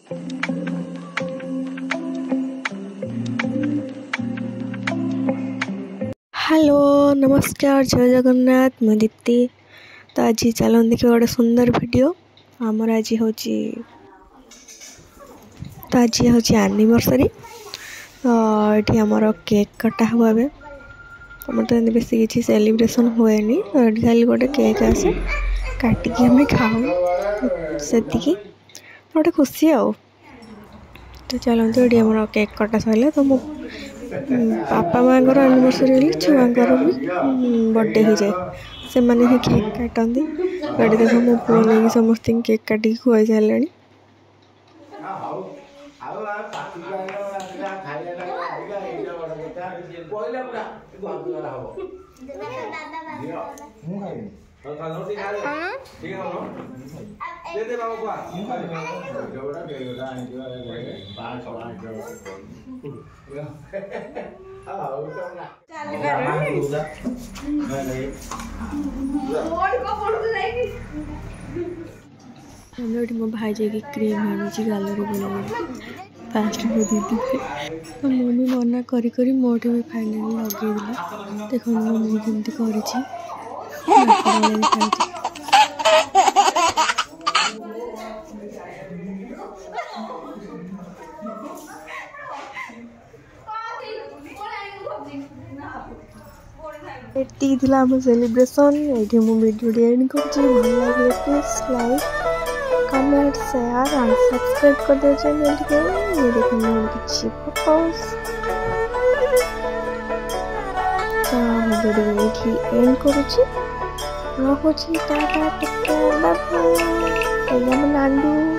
Hello नमस्कार जय जगन्नाथ मैं दीप्ति। तो आज चलो देखिए गोटे सुंदर वीडियो आमर आज हूँ एनिवर्सरी। तो ये आमर केक कटा हुआ ए आम तो बेस किसी सेलिब्रेशन हुए तो ये खाली गोटे केक आसे काटिकी आम खाऊ से गोटे खुशी आ। तो चलते ये आम केक कटा सर तो मो बापा माँ एनिवर्सरी हेल्ले छुआर भी बर्थडे हो जाए से मैंने ही केक काटती। ये देख मो पुओ नहीं समस्त केक काटिक खुआई सारे। मो भाई जाकि क्रीम आनी गालर बोला फास्ट मो दीदी तो मम्मी मना करी मोटे भी फाइनाली लगे देख मम्मी केमती कर सेलिब्रेशन ये वीडियो एंड कर please like comment share and subscribe कर दे चैनल को। ये देखने किसी फोटोज तो वीडियो एंड करुँची रखुची tata take care bye bye. नांदू।